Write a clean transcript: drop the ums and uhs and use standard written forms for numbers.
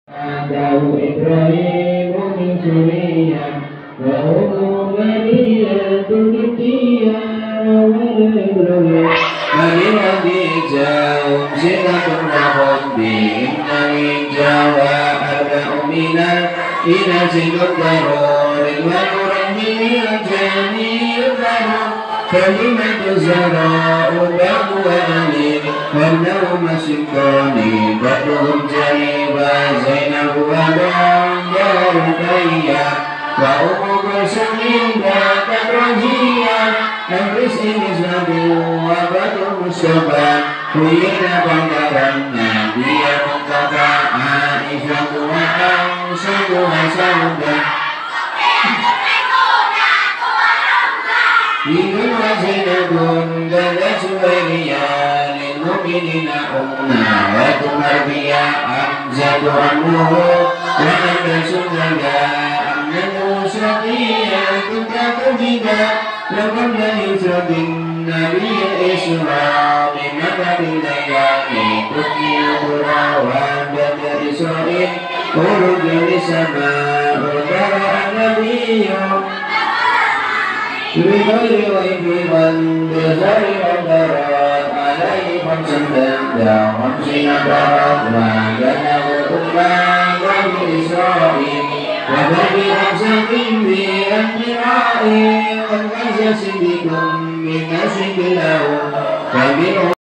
Dawu Ibrahim min Suriya wa ummu Mariyatun Tiyara wa Ibrahim Mari Khadijah Sinatun wa Khadbi Inna min Jawa Arba'u minal Inasidun Darul wa Nurahil Jamil Darul Kalimatu Zara'u Ba'u wa Amin Warnahum Asyikani Ba'duhum Jaiba Zainabu wa Ba'da Rukaiya Wa Ummu Kulsumin Ba'da Rajiyya Nafis Inisnabu wa Ba'du Mustafa Kuyina Banggaran Nabiya Mustafa Aisyah wa Amsadu wa Saudah Ibn wa Zainabun Gada Suwairiyah Lilmu'minina umna Wa tumarbiya Amzadu amuhu Wa anda sundada Amnanu syatiya Tuka kujida Lakum la yusradin Nabi Isra Bimakabil layani Tukni ukura Wa anda Isra'in Urujul sama Udara Nabiyo Bighairi waibi man Bighairi wadarat Alaihi khamsan danda Khamsina barat Wa ganahu ummah Bani Isra'il Wa bani khamsatin Bi anjira'i Wa khamsa sindikum Min nasibilahu Wa